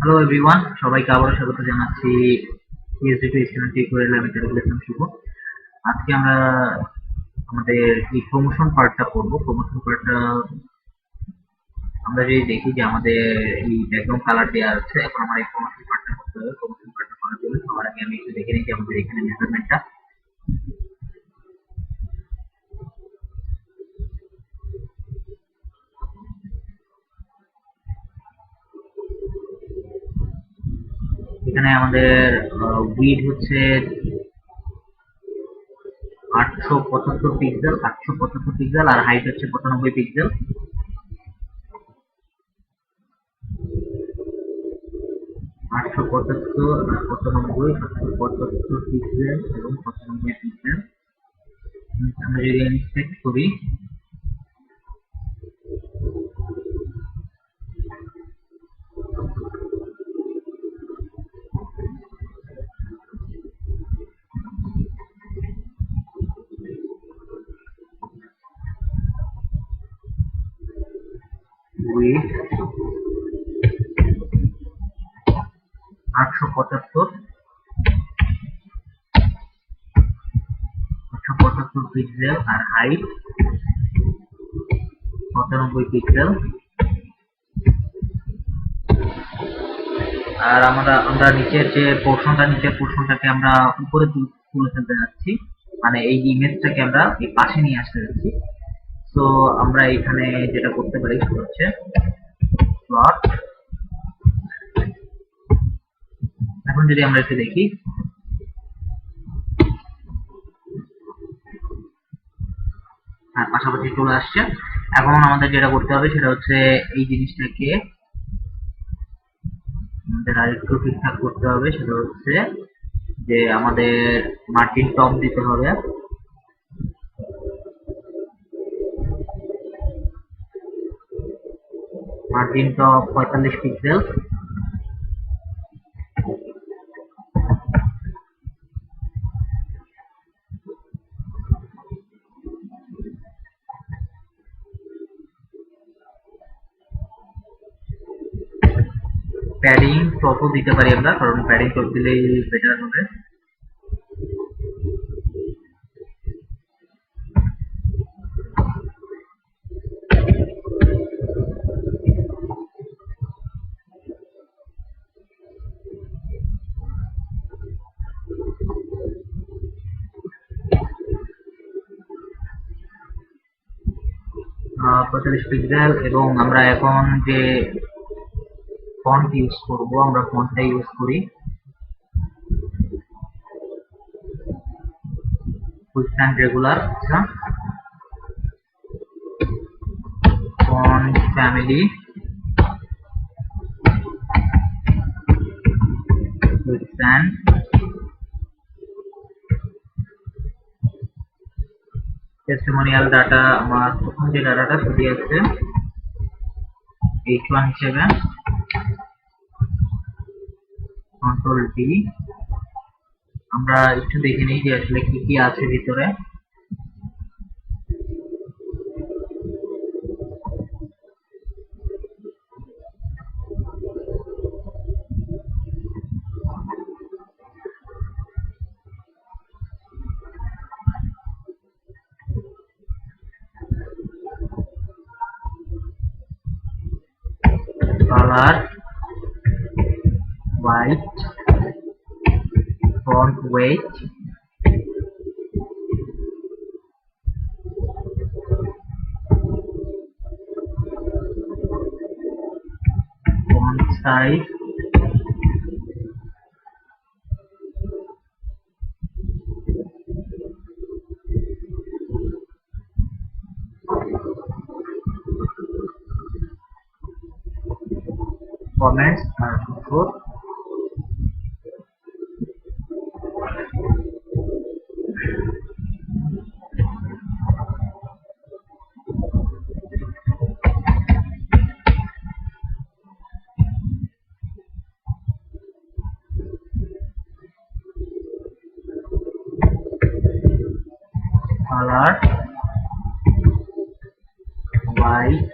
Hello everyone, সবাইকে আবারও স্বাগত জানাচ্ছি পিএইচডি টু স্টুডেন্ট টিউটোরিয়ালে। আমি তারুল ইসলাম শুভ। আজকে আমরা আমাদের এই প্রমোশন পার্টটা করব। প্রমোশন পার্টটা আমরা যদি দেখি যে আমাদের এই ব্যাকগ্রাউন্ড কালার দেওয়া আছে, এখন আমার এই প্রমোশন পার্টটা করতে হবে। প্রমোশন পার্টটা করার জন্য সবার আগে আমি একটু দেখে নিই যে আমাদের এখানে মেজারমেন্টটা এখানে আমাদের উইড হচ্ছে 875 পিক্সেল আর হাইট হচ্ছে 95 পিক্সেল। 875 আর 95, 875 পিক্সেল এবং 95 পিক্সেল। আমরা যদি ইনস্পেক্ট করি উইড 875 পিক্সেল আর হাইট 95 পিক্সেল। আর আমরা নিচের পোর্শনটাকে আমরা উপরে তুলে ফেলতে যাচ্ছি, মানে এই ইমেজটাকে আমরা এই পাশে নিয়ে আসতে যাচ্ছি। তো আমরা এখানে যেটা করতে পারি সেটা হচ্ছে প্লট। এখন যদি আমরা একটু দেখি, পাশাপাশি চলে আসছে। এখন আমাদের যেটা করতে হবে সেটা হচ্ছে এই জিনিসটাকে আমাদের আরেকটু ঠিকঠাক করতে হবে। সেটা হচ্ছে যে আমাদের মার্জিন টপ দিতে হবে। Margin top 45 pixel. প্যাডিং টপও দিতে পারি আমরা, কারণ প্যাডিং টপ দিলেই বেটার হবে। পঁয়তাল্লিশ পিক্সেল। এবং আমরা এখন যে ফন্ট ইউজ করব, আমরা ফন্টটা ইউজ করি কুইক অ্যান্ড রেগুলার। আচ্ছা, font family quick and testimonial data. আমার প্রথম যে ডাটাটা সেটি আছে H1 হিসেবে। Control D. আমরা একটু দেখে নিই যে আসলে কি কি আছে ভিতরে। Colour white, font weight, font size, comments আর ফুটফোর। Colour white,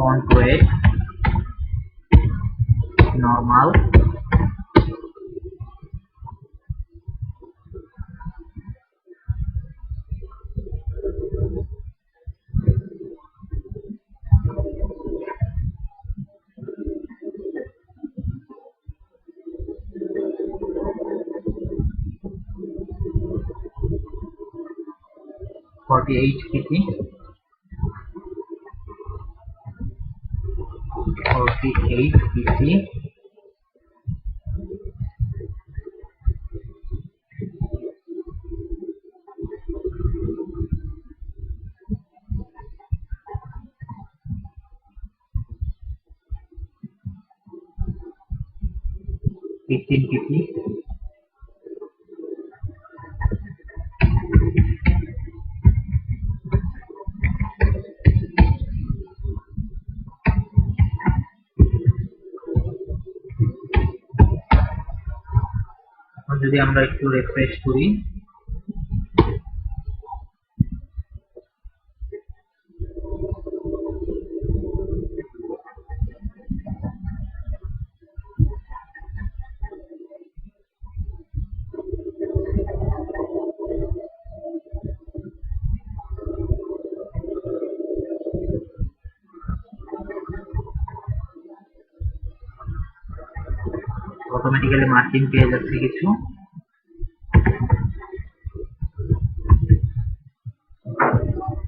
font weight normal, (48 pt) 48 pt (15 pt) এখন যদি আমরা একটু রিফ্রেশ করি, অটোমেটিক্যালি মার্জিন পেয়ে যাচ্ছে কিছু।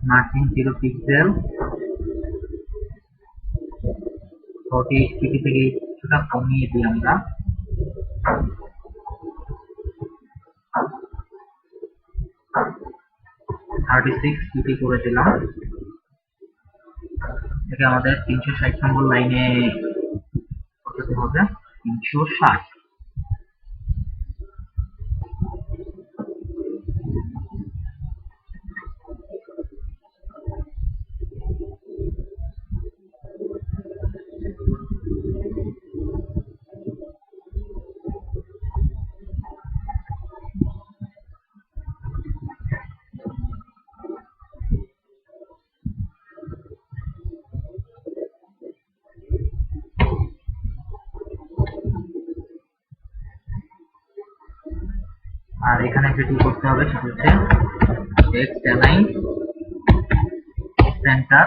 মার্জিন 0 পিক্সেল, 48 pt থেকে কিছুটা কমিয়ে দিই আমরা, 36 pt করে দিলাম। এটা আমাদের 360 নম্বর লাইনে করতে হবে, 360। আর এখানে যেটি করতে হবে সেটা হচ্ছে টেক্সট অ্যালাইন সেন্টার,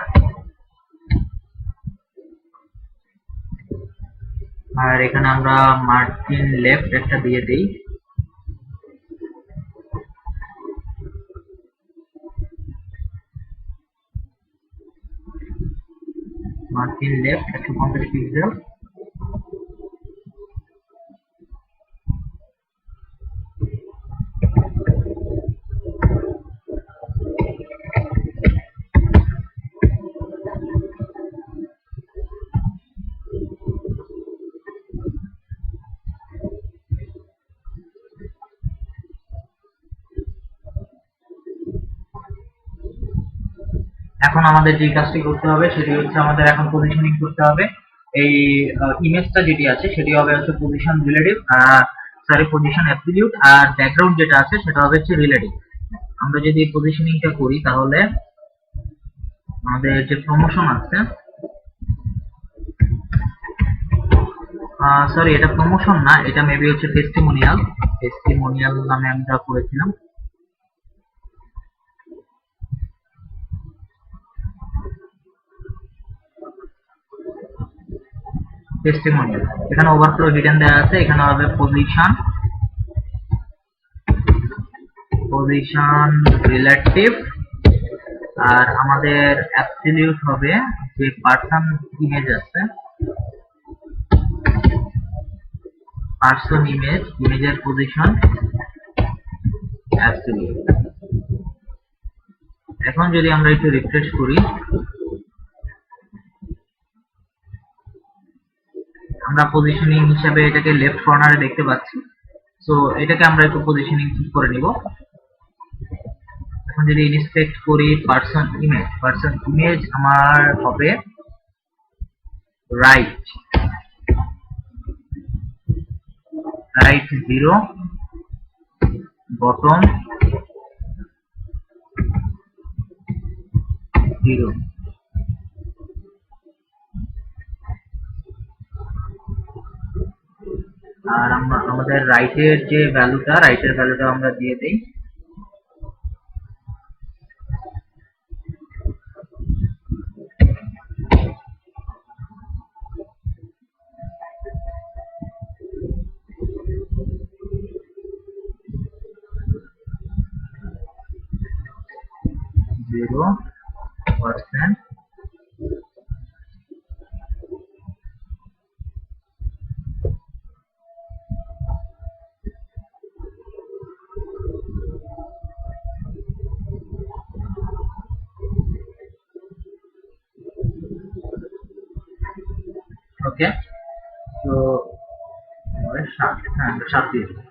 আর এখানে আমরা মার্জিন লেফট একটা দিয়ে দিই, মার্জিন লেফট 150 পিক্সেল। এখন আমাদের যে কাজটি করতে হবে সেটি হচ্ছে আমাদের এখন পজিশনিং করতে হবে। এই ইমেজটা যেটি আছে সেটি হবে হচ্ছে পজিশন রিলেটিভ, পজিশন অ্যাবসলিউট, আর ব্যাকগ্রাউন্ড যেটা আছে সেটা হবে হচ্ছে রিলেটিভ। আমরা যদি পজিশনিংটা করি তাহলে আমাদের যে প্রমোশন আছে, সরি এটা প্রমোশন না, এটা মেবি হচ্ছে টেস্টিমোনিয়াল নামে আমরা করেছিলাম। টেস্টিমোনিয়াল, এখানে ওভারফ্লো হিডেন দেওয়া আছে, এখানে হবে পজিশন রিলেটিভ, আর আমাদের অ্যাবসলিউট হবে যে পারসন ইমেজ আছে, পারসন ইমেজের পজিশন অ্যাবসলিউট। এখন যদি আমরা একটু রিফ্রেশ করি, আমরা পজিশনিং হিসাবে এটাকে লেফট কর্নারে দেখতে পাচ্ছি। সো এটাকে আমরা একটু পজিশনিং ঠিক করে নিব। এখন যদি ইনস্পেক্ট করি পারসন ইমেজ আমার হবে রাইট 0, বটম 0। আর আমরা আমাদের রাইটের ভ্যালুটা আমরা দিয়ে দেই 0%। ওকে, তো 7 দিয়ে দিই।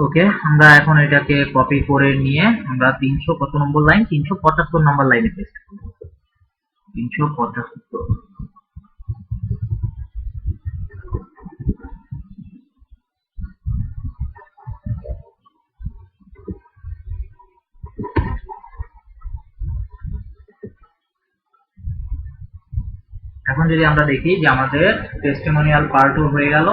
ওকে, আমরা এখন এটাকে কপি করে নিয়ে আমরা 300 কত নম্বর লাইন, 375 নম্বর লাইনে পেস্ট করব। 375। এখন যদি আমরা দেখি যে আমাদের টেস্টিমোনিয়াল পার্টও হয়ে গেল,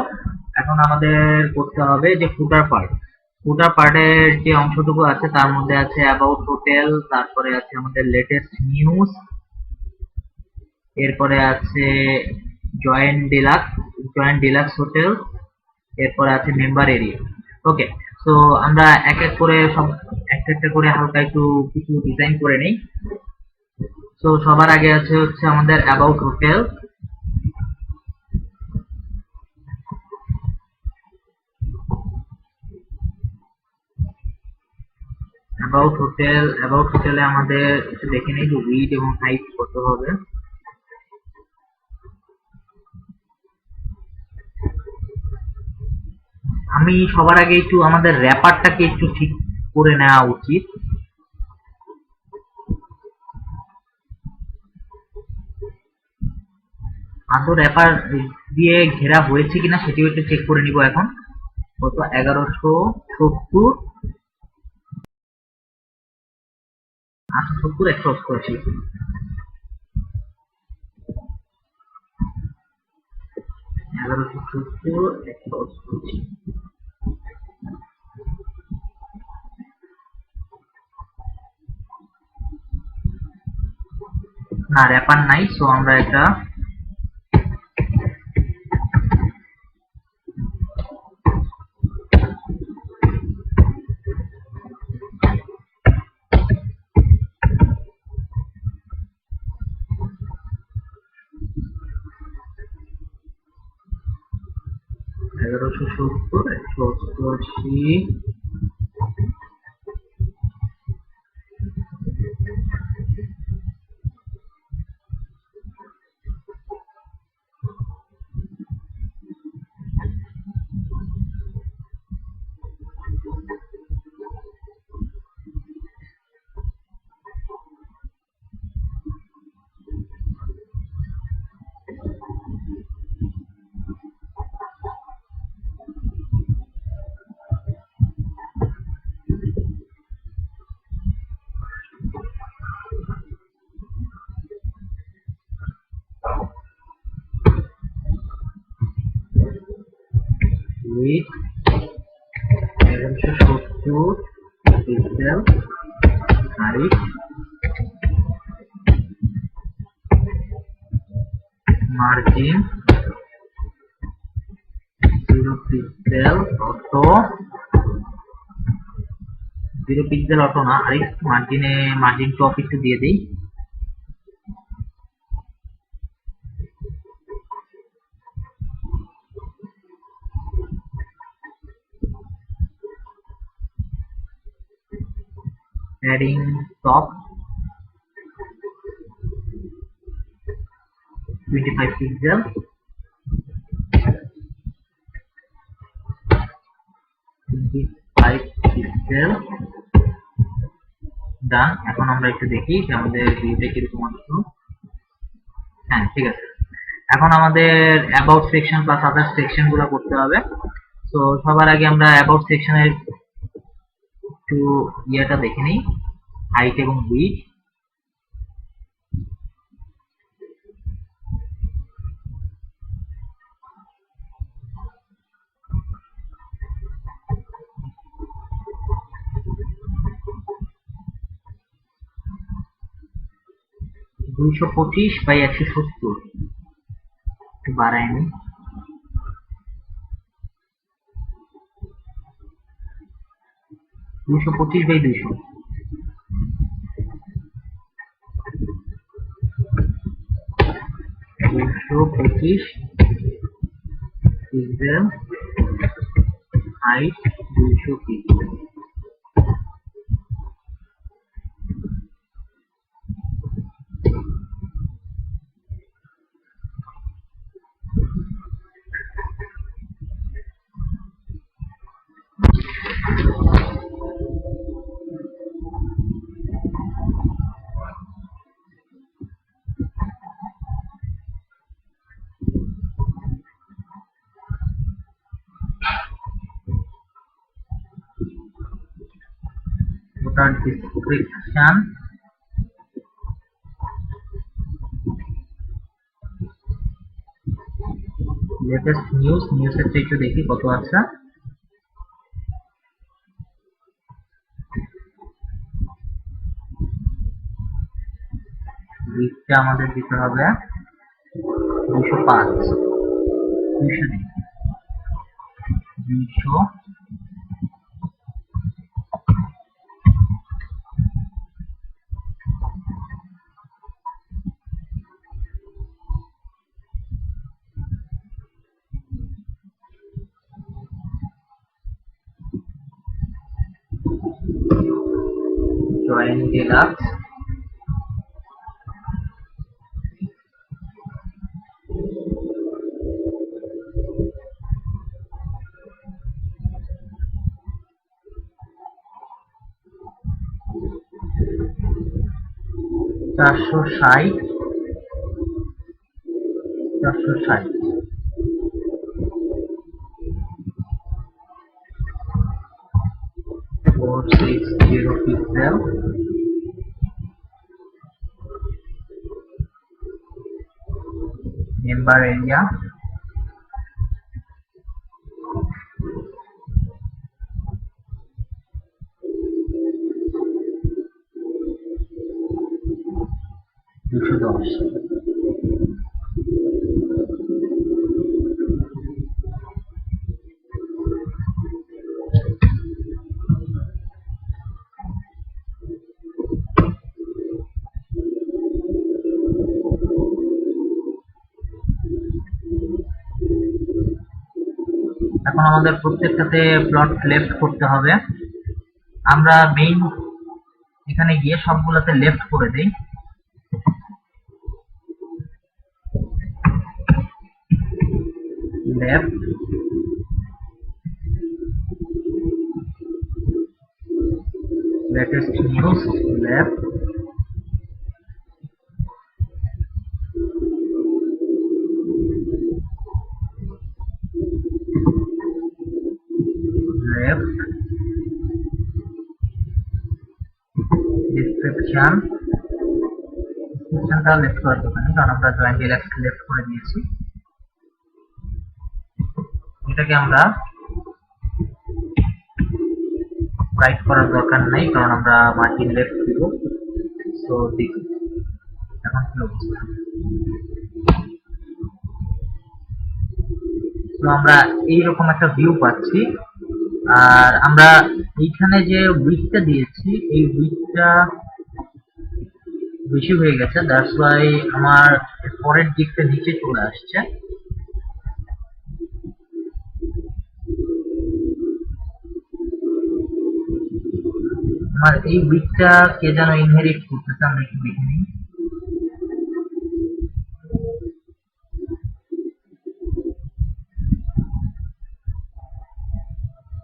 এখন আমাদের করতে হবে যে ফুটার পার্টের যে অংশটুকু আছে তার মধ্যে আছে অ্যাবাউট হোটেল, তারপরে আছে আমাদের লেটেস্ট নিউজ, এরপরে আছে জয়েন্ট ডিলাক্স হোটেল, এরপরে আছে মেম্বার এরিয়া। ওকে, তো আমরা এক এক করে সব একটা করে হালকা একটু কিছু ডিজাইন করে নেই। তো সবার আগে আছে হচ্ছে আমাদের অ্যাবাউট হোটেল। অ্যাবাউট হোটেলে আমাদের একটু দেখে নেই যে উইড এবং হাইট কত হবে। আমি সবার আগে একটু আমাদের র্যাপারটাকে একটু ঠিক করে নেওয়া উচিত। আদৌ র্যাপার দিয়ে ঘেরা হয়েছে কিনা সেটিও একটু চেক করে নিব এখন। কত 1170, 870, 180, 1170, 180। না, র্যাপার নাই, সো আমরা এটা এগারোশো সত্তর, 180। With 1170 pixel, height, margin 0 pixel auto, 0 pixel auto না, আরেকটু মার্জিন টপ একটু দিয়ে দিই। Adding top 25 pixel, 25 pixel ডান। এখন আমরা একটু দেখি যে আমাদের ভিউটা কিরকম আসলো। হ্যাঁ, ঠিক আছে। এখন আমাদের about section plus other section গুলো করতে হবে। তো সবার আগে আমরা অ্যাবাউট সেকশনের একটু ইয়েটা দেখে নিই, হাইট এবং উইডথ। 225/170 একটু বাড়াই নি। 225/200 225 পিক্সেল, হাইট 200 পিক্সেল। ওটার ডেসক্রিপশন লেটেস্ট নিউজের একটু দেখি কত আছে। উইথটা আমাদের দিতে হবে 205, 200 নেই, 200 জয়েন ডিলাক্স। চারশো ষাট 460 পিক্সেল, মেম্বার এরিয়া 210। এখন আমাদের প্রত্যেকটাতে প্লট লেফট করতে হবে। আমরা মেইন এখানে গিয়ে সবগুলোতে লেফট করে দেই। Left, latest news left, left, ডিসক্রিপশনটা লেফট করার দরকার নেই কারণ আমরা জয়েন্ট ডিলাক্স লেফট করে দিয়েছি। এটাকে আমরা রাইট করার দরকার নেই কারণ আমরা মার্জিন লেফট দিব। সো দেখি এখন কি অবস্থা। তো আমরা এইরকম একটা ভিউ পাচ্ছি। আর আমরা এইখানে যে উইডথটা দিয়েছি এই উইডথটা বেশি হয়ে গেছে, দ্যাটস ওয়াই আমার পরের দিকটা নিচে চলে আসছে। আমার এই উইডথটা কে যেন ইনহেরিট করতেছে, আমরা একটু দেখে নিই।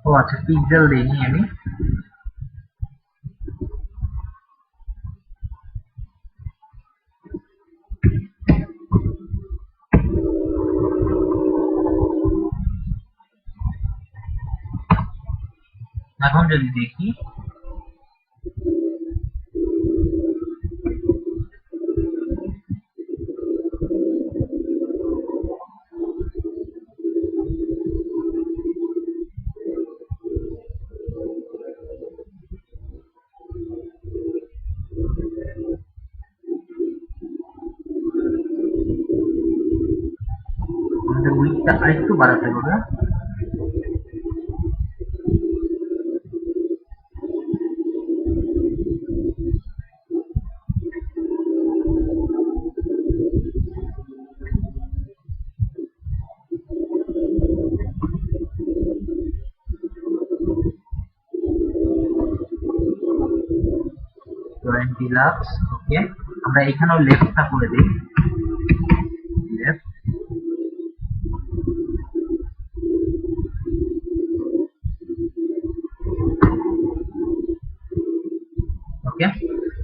ও আচ্ছা, পিক্সেল দেইনি আমি। এখন যদি দেখি সাইজটা আরেকটু বাড়াতে হবে। জয়েন্ট ডিলাক্স, ওকে। আমরা এখানেও লেফটটা করে দিই, লেফট। ওকে,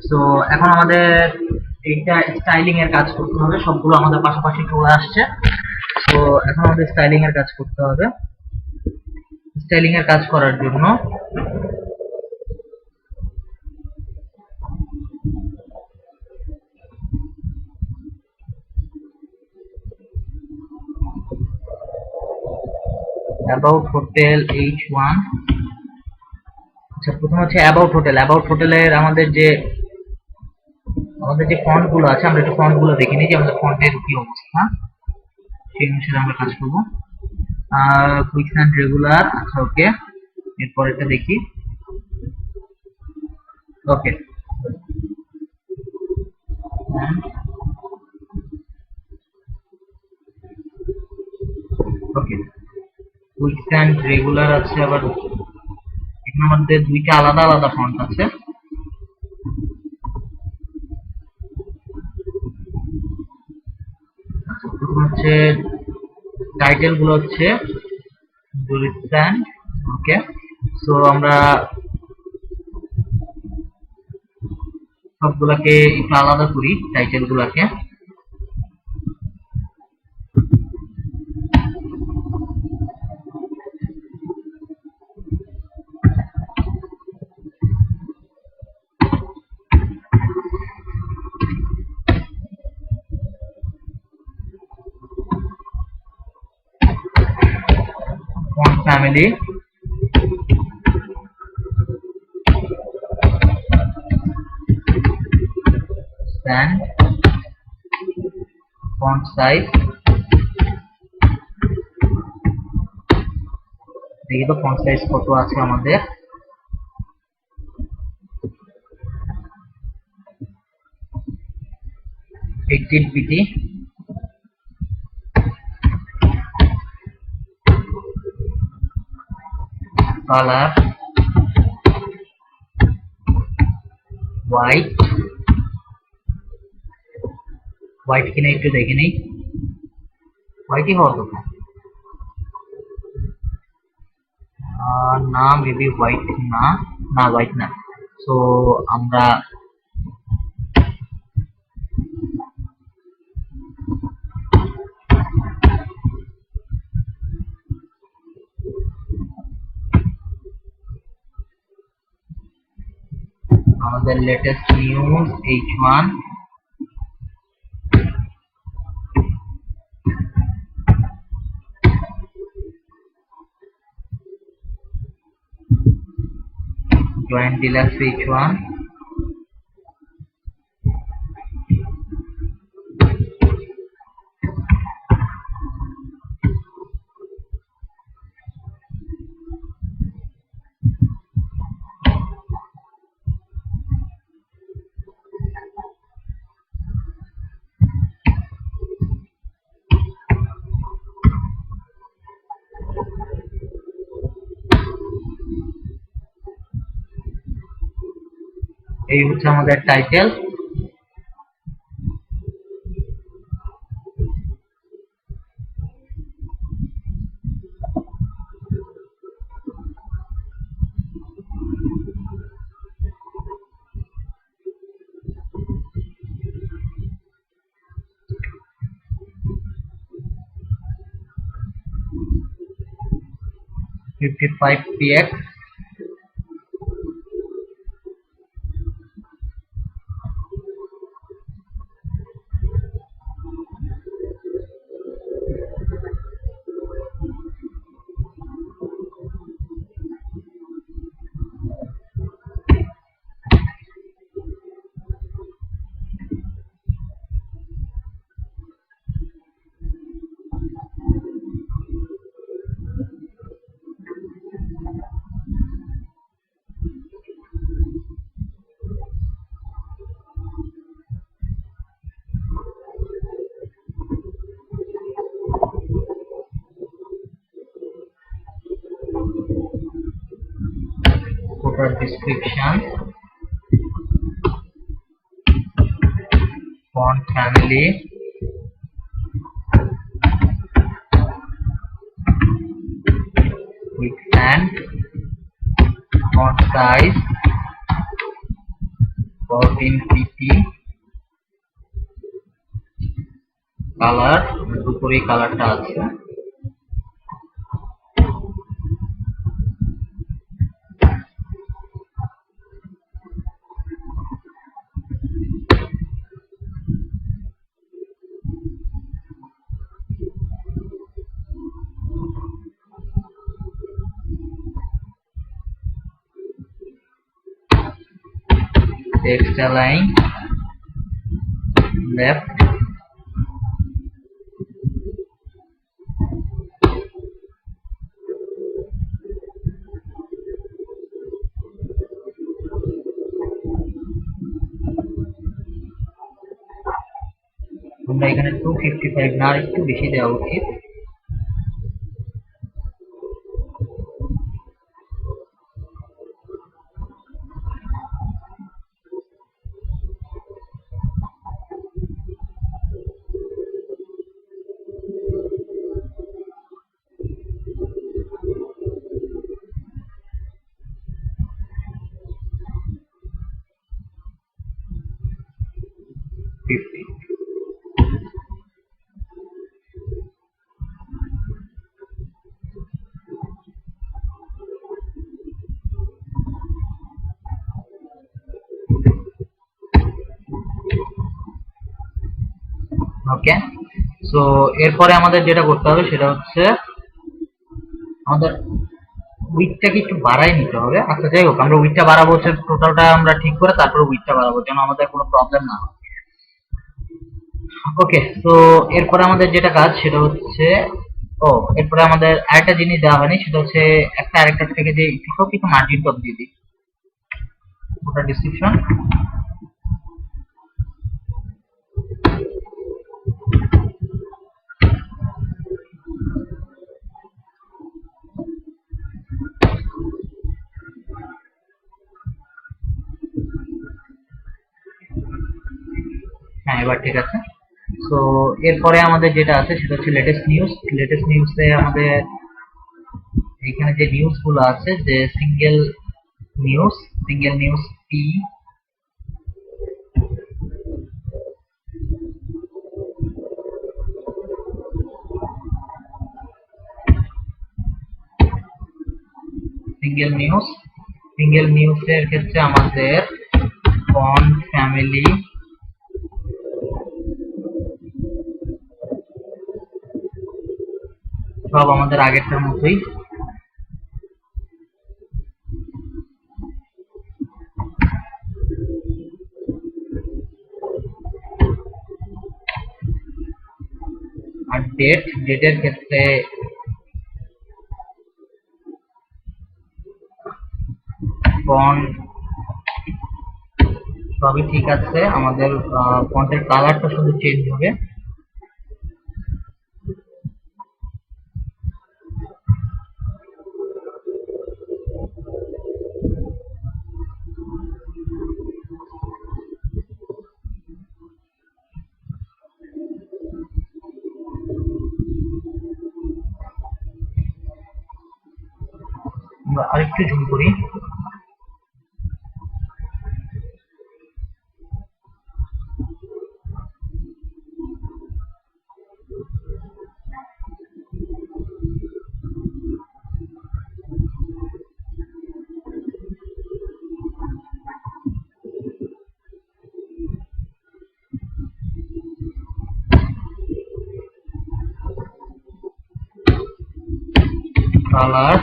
সো এখন আমাদের এইটা স্টাইলিং এর কাজ করতে হবে। সবগুলো আমাদের পাশাপাশি চলে আসছে। তো এখন আমাদের স্টাইলিং এর কাজ করতে হবে। স্টাইলিং এর কাজ করার জন্য অ্যাবাউট হোটেল H1। আচ্ছা, প্রথম হচ্ছে অ্যাবাউট হোটেল। অ্যাবাউট হোটেলের আমাদের যে ফন্ট গুলো আছে, আমরা একটু ফন্ট গুলো দেখে নিই যে আমাদের ফন্টের কি অবস্থা, সেই অনুসারে আমরা কাজ করবো। কুইক অ্যান্ড রেগুলার, আচ্ছা ওকে। এরপর এটা দেখি, ওকে। ওকে, কুইক অ্যান্ড রেগুলার আছে। আবার এখানে আমাদের দুইটা আলাদা আলাদা ফন্ট আছে। আচ্ছা, প্রথম হচ্ছে টাইটেল গুলো হচ্ছে জুরিস্তান, ওকে। সো আমরা সবগুলাকে একটু আলাদা করি, টাইটেল গুলাকে। Font family, stand, font size. দেখি তো ফন্ট সাইজ কত আছে আমাদের। পিটি। Colour white. হোয়াইট কিনা একটু দেখে নেই, হোয়াইটই হওয়ার কথা না, মেবি হোয়াইট না, না হোয়াইট না। সো আমরা আমাদের latest news H1। Joint deluxe H1। এই হচ্ছে আমাদের title. $55 px। description, font family, width and font size 14 pt, color উপরে কালারটা আছে, text align left, আমরা এখানে 255 না একটু বেশি দেওয়া উচিত, ওকে। সো এরপরে আমাদের যেটা করতে হবে সেটা হচ্ছে আমাদের উইডটাকে একটু বাড়াই নিতে হবে। আচ্ছা যাই হোক, আমরা উইডটা বাড়াবো হচ্ছে টোটালটা আমরা ঠিক করে তারপরে উইডটা বাড়াবো যেন আমাদের কোনো প্রবলেম না হয়। ওকে, তো এরপরে আমাদের যেটা কাজ সেটা হচ্ছে এরপরে আমাদের আরেকটা জিনিস দেওয়া হয়নি, সেটা হচ্ছে একটা আরেকটা থেকে যে একটু মার্জিন টপ দিয়ে দিই, ওটা ডিসক্রিপশন, হ্যাঁ এবার ঠিক আছে। সো এরপরে আমাদের যেটা আছে সেটা হচ্ছে লেটেস্ট নিউজ। লেটেস্ট নিউজে আমাদের এখানে যে নিউজ গুলো আছে, যে সিঙ্গেল নিউজ পি, সিঙ্গেল নিউজের ক্ষেত্রে আমাদের ফন্ট ফ্যামিলি সব আমাদের আগেরটার মতোই, আর ডেটের ক্ষেত্রে ফন্ট সবই ঠিক আছে, আমাদের ফন্টের কালারটা শুধু চেঞ্জ হবে। আমরা আরেকটু জুম করি, কালার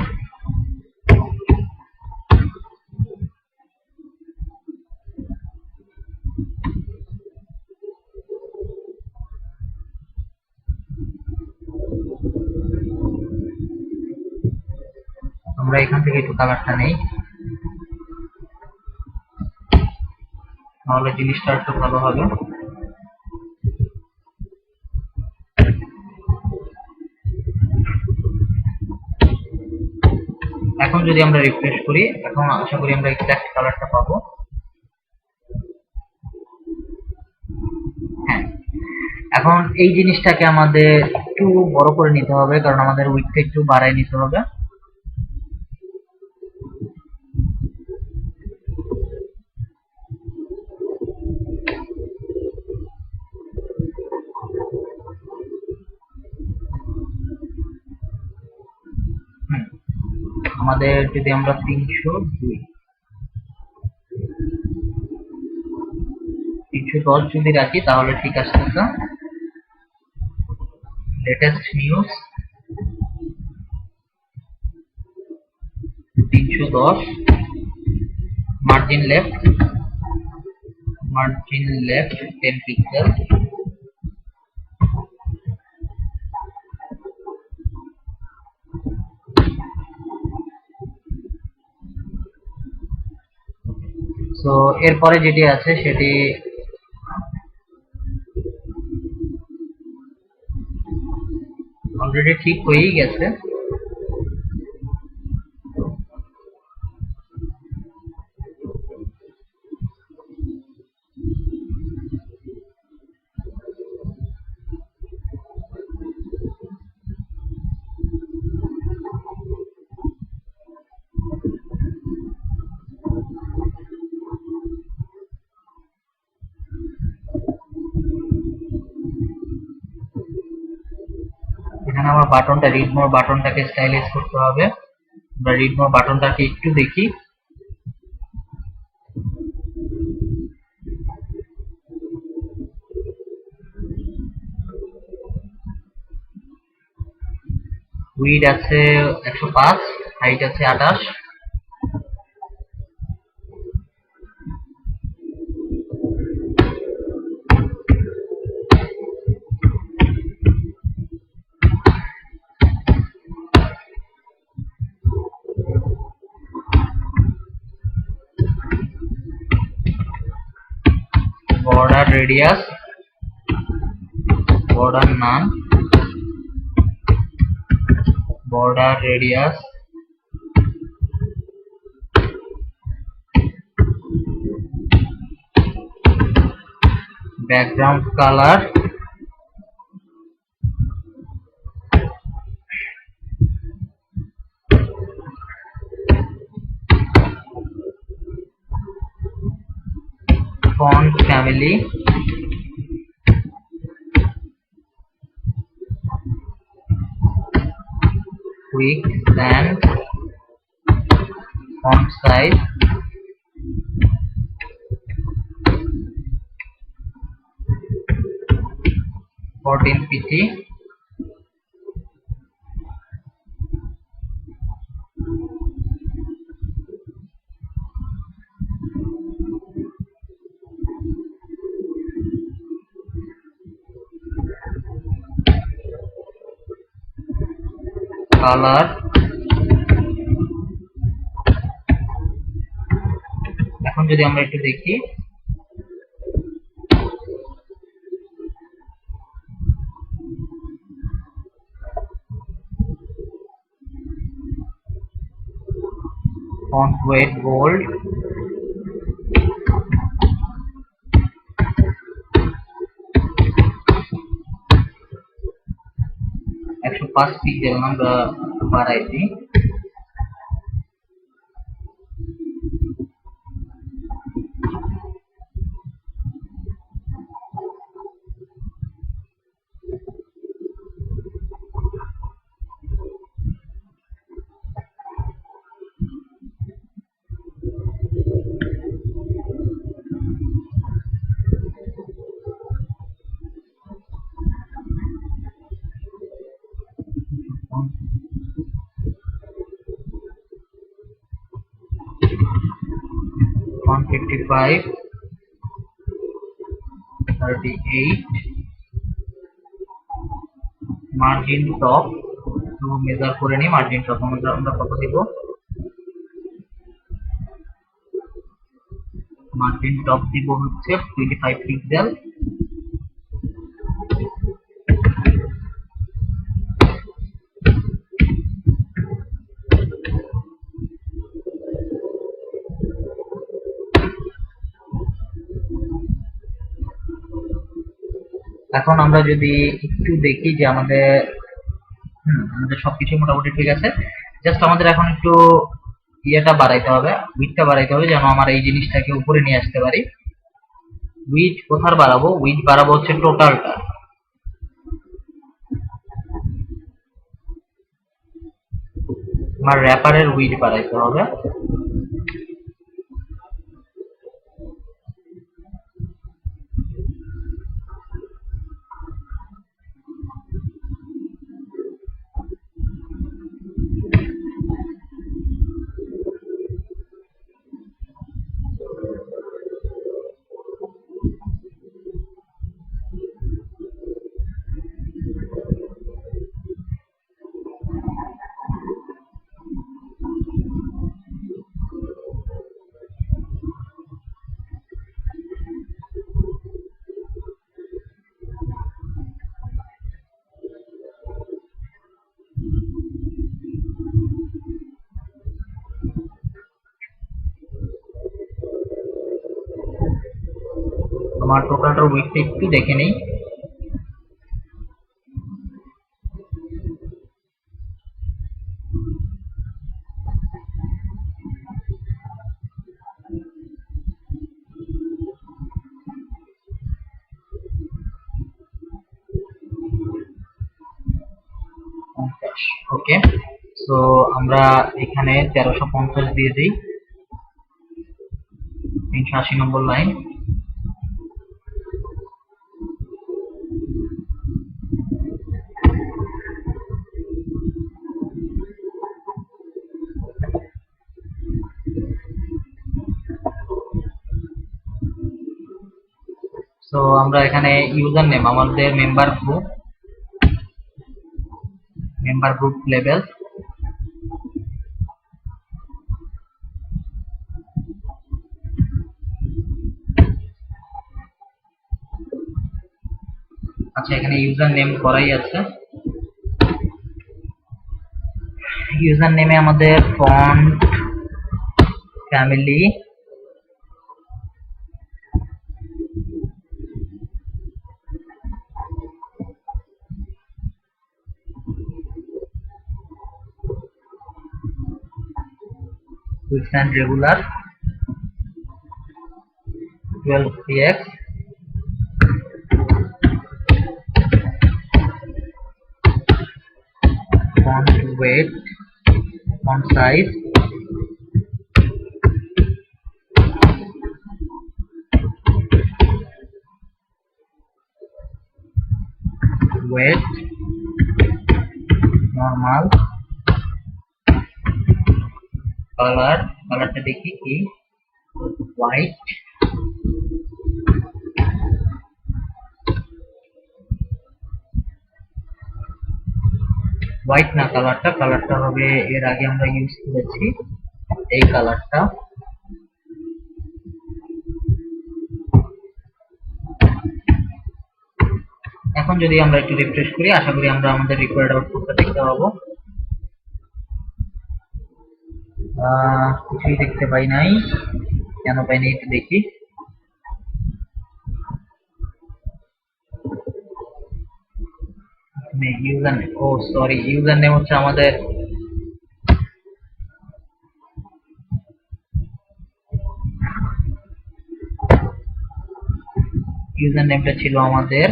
আমরা এখান থেকে একটু কালারটা নেই, তাহলে জিনিসটা একটু ভালো হবে। এখন যদি আমরা রিফ্রেশ করি, এখন আশা করি আমরা এক্সাক্ট কালারটা পাবো। হ্যাঁ, এখন এই জিনিসটাকে আমাদের একটু বড় করে নিতে হবে, কারণ আমাদের উইডথটা একটু বাড়ায় নিতে হবে। আমাদের যদি আমরা 310 যদি রাখি তাহলে ঠিক আসতেছে। Latest news 310, margin left 10 pixel. So এরপরে যেটি আছে সেটি অলরেডি ঠিক হয়েই গেছে। এখানে আমার বাটনটা রিড মোর বাটনটাকে স্টাইলাইজ করতে হবে। আমরা রিড মোর বাটনটাকে একটু দেখি। উইড আছে 105, হাইট আছে 28। border radius border none, border radius background color font family quick and font size 14 pt, color এখন যদি আমরা একটু দেখি, font weight bold, একশো 5 পিক্সেল আমরা বাড়াইছি। font 55, 38, margin top তো মেজার করে নি, মার্জিন টপ আমরা কত দিব, মার্জিন টপ দিব হচ্ছে 25 পিক্সেল। এখন আমরা যদি একটু দেখি যে আমাদের সবকিছু মোটামুটি ঠিক আছে। জাস্ট আমাদের এখন একটু ইয়েটা বাড়াইতে হবে, উইডটা বাড়াইতে হবে, যেন আমার এই জিনিসটাকে উপরে নিয়ে আসতে পারি। উইড কোথায় বাড়াবো? উইড বাড়াবো হচ্ছে টোটালটা। আমার র্যাপারের উইড বাড়াইতে হবে। আমার টোটালটার উইডটা একটু দেখে নেই। ওকে, সো আমরা এখানে 1350 দিয়ে দিই, 380 নম্বর লাইন। সো আমরা এখানে ইউজার নেম, আমাদের মেম্বার গ্রুপ লেভেল, আচ্ছা এখানে ইউজার নেম করাই আছে। ইউজার নেমে আমাদের font family, and regular 12px, font weight, font size, weight normal, কালারটা দেখি কি, হোয়াইট, হোয়াইট না, কালারটা হবে, এর আগে আমরা ইউজ করেছি এই কালারটা। এখন যদি আমরা একটু রিফ্রেশ করি, আশা করি আমরা আমাদের রিকোয়ার্ড আউটপুটটা দেখতে পাবো। কিছুই দেখতে পাই নাই, কেন পাইনি একটু দেখি। ইউজার নেম, ও সরি, ইউজার নেম হচ্ছে আমাদের ইউজার নেমটা ছিল আমাদের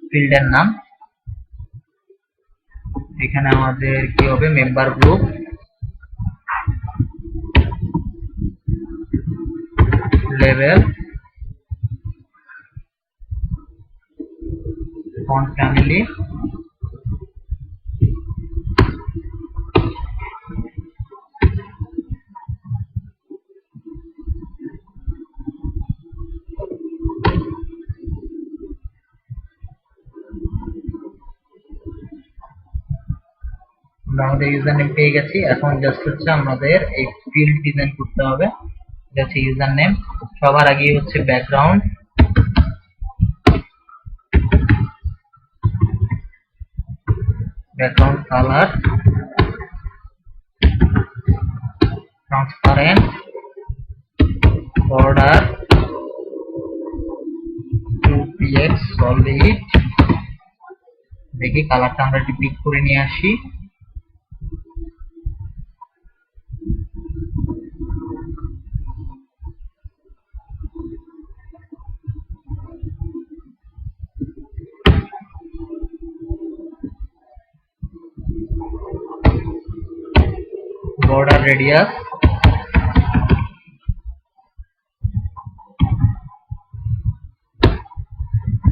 ফিল্ডের নাম। এখানে আমাদের কি হবে, member group level, font family, আমাদের ইউজার নেম পেয়ে গেছি। এখন জাস্ট হচ্ছে আমাদের এই ফিল্ড ডিজাইন করতে হবে। এটা হচ্ছে ইউজার নেম, সবার আগে হচ্ছে background, colour transparent, border 2p, px solid, দেখি কালারটা আমরা একটু পিক করে নিয়ে আসি। border radius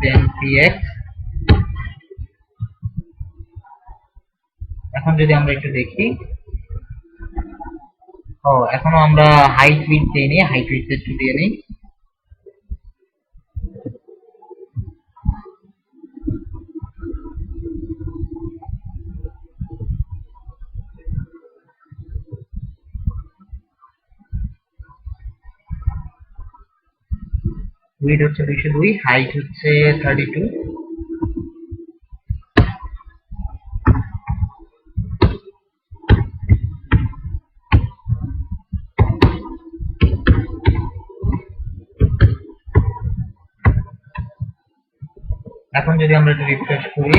then px। এখন যদি আমরা একটু দেখি, এখনো আমরা হাইট উইডথ দেইনি, হাইট উইডথ একটু দিয়ে নিই। উইডথ হচ্ছে 202, হাইট হচ্ছে 32। এখন যদি আমরা একটু রিফ্রেশ করি,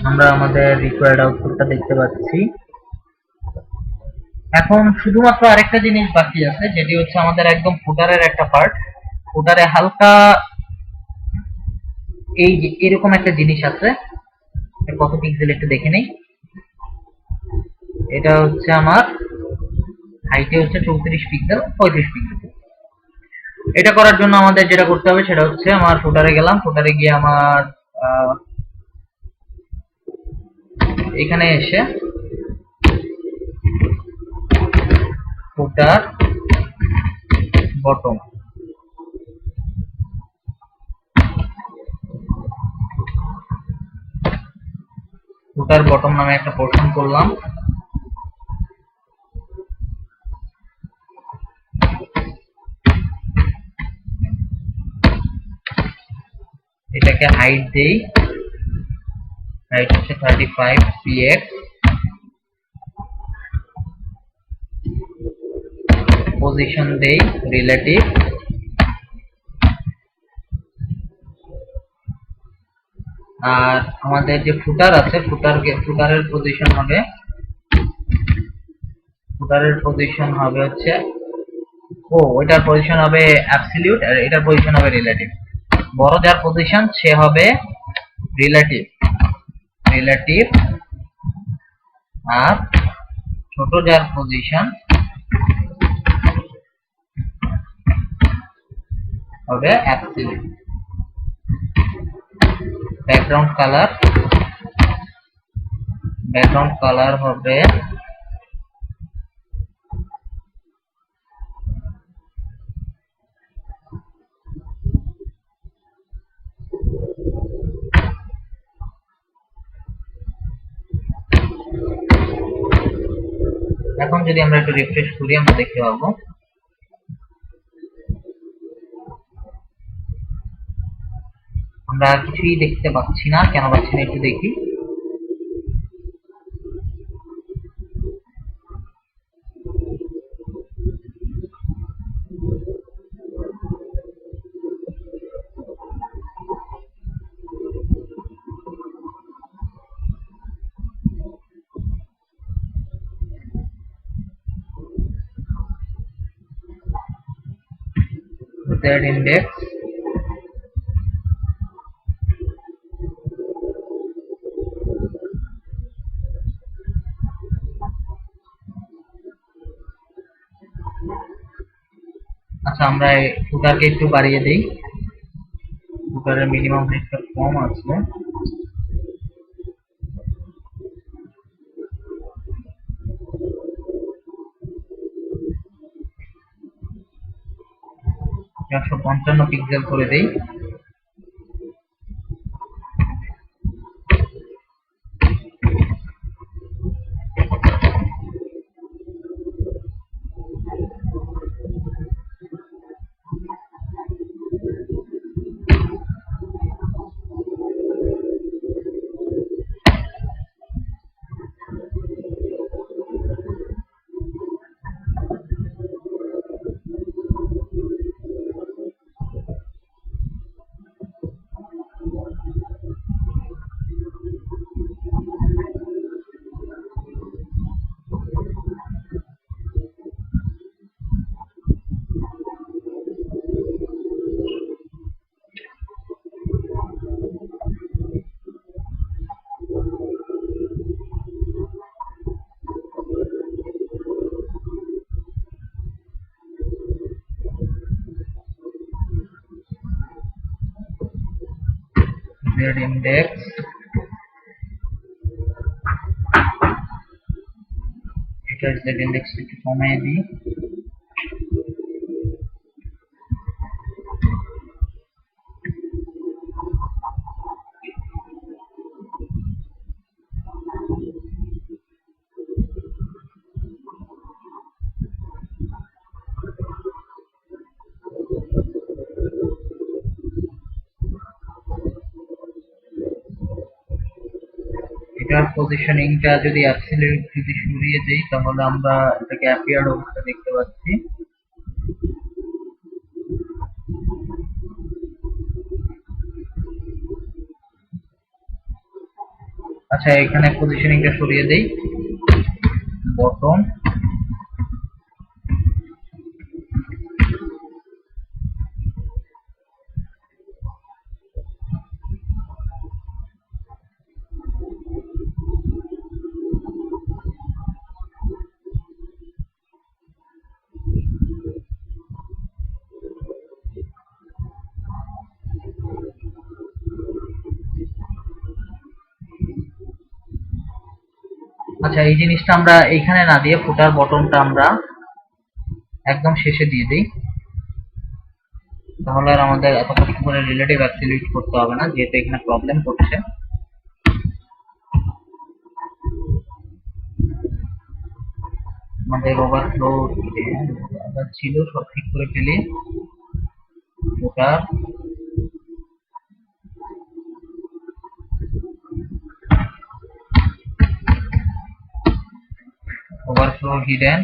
আমরা আমাদের রিকোয়ার্ড আউটপুটটা দেখতে পাচ্ছি। এখন শুধুমাত্র আরেকটা জিনিস বাকি আছে, যেটি হচ্ছে আমাদের একদম ফুটারের একটা পার্ট। ফুটারে হালকা এই যে এরকম একটা জিনিস আছে, কত পিক্সেল একটু দেখে নেই। এটা হচ্ছে আমার হাইটে হচ্ছে 34 পিক্সেল, 35 পিক্সেল। এটা করার জন্য আমাদের যেটা করতে হবে সেটা হচ্ছে, আমার ফুটারে গেলাম, ফুটারে গিয়ে আমার এখানে এসে ফুটার বটম, ফুটার বটম নামে একটা পোর্শন করলাম। এটাকে হাইট দেই, হাইট হচ্ছে 35 px, পজিশন দেই রিলেটিভ, আর আমাদের যে ফুটার আছে ফুটারের পজিশন হবে হচ্ছে ওইটার পজিশন হবে অ্যাবসলিউট, আর এটার পজিশন হবে রিলেটিভ। বড় যার পজিশন সে হবে রিলেটিভ, আর ছোট যার পজিশন হবে অ্যাবসলিউট। ব্যাকগ্রাউন্ড কালার হবে এখন যদি আমরা একটু রিফ্রেশ করি, আমরা দেখতে পাবো আমরা কিছুই দেখতে পাচ্ছি না। কেন পাচ্ছি না একটু দেখি। Z index, আচ্ছা আমরা ফুটারকে একটু বাড়িয়ে দেই, ফুটারের মিনিমাম হাইটটা কম আছে। একশো 55 পিক্সেল করে দেই। জেড ইন্ডেক্স, এটার জেড ইন্ডেক্স একটু কমিয়ে দিই। এটার পজিশনিংটা যদি অ্যাবসলিউট যদি সরিয়ে দেই তাহলে আমরা এটাকে অ্যাপিয়ার্ড অবস্থা দেখতে পাচ্ছি। আচ্ছা, এখানে পজিশনিংটা সরিয়ে দেই, বটম আচ্ছা, এই জিনিসটা আমরা এইখানে না দিয়ে ফুটার বটনটা আমরা একদম শেষে দিয়ে দিই, তাহলে আর আমাদের এত কষ্ট করে রিলেটিভ অ্যাবসলিউট করতে হবে না, যেহেতু এখানে প্রবলেম করছে। আমাদের ওভারফ্লো ছিল, সব ঠিক করে ফেলি। ফুটার ওভারফ্লো হিডেন,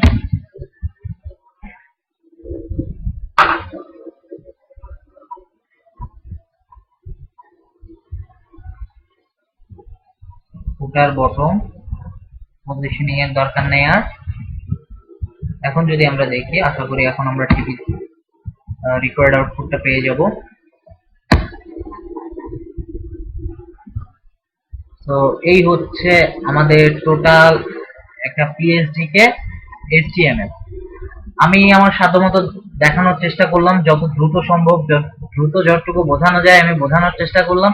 ফুটার বটম, পজিশনিং এর দরকার নেই আর। এখন যদি আমরা দেখি, আশা করি এখন আমরা ঠিকই রিকোয়ার্ড আউটপুটটা পেয়ে যাব। তো এই হচ্ছে আমাদের টোটাল একটা পিএইচডি কে এইচটিএমএল। আমি আমার সাধ্যমতো দেখানোর চেষ্টা করলাম, যত দ্রুত সম্ভব, দ্রুত যতটুকু বোঝানো যায় আমি বোঝানোর চেষ্টা করলাম।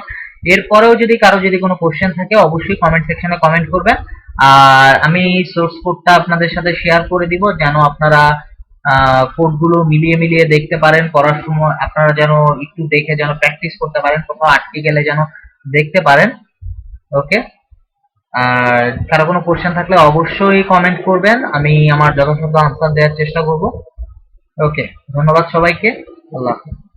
এরপরেও যদি কারো যদি কোনো কোশ্চেন থাকে অবশ্যই কমেন্ট সেকশনে কমেন্ট করবেন, আর আমি সোর্স কোডটা আপনাদের সাথে শেয়ার করে দিব, যেন আপনারা কোডগুলো মিলিয়ে মিলিয়ে দেখতে পারেন। পড়ার সময় আপনারা যেন একটু দেখে যেন প্র্যাকটিস করতে পারেন, কোথাও আটকে গেলে যেন দেখতে পারেন। ওকে, আর কারো কোনো কোশ্চেন থাকলে অবশ্যই কমেন্ট করবেন, আমি আমার যথাসাধ্য আনসার দেওয়ার চেষ্টা করব। ওকে, ধন্যবাদ সবাইকে, আল্লাহ হাফেজ।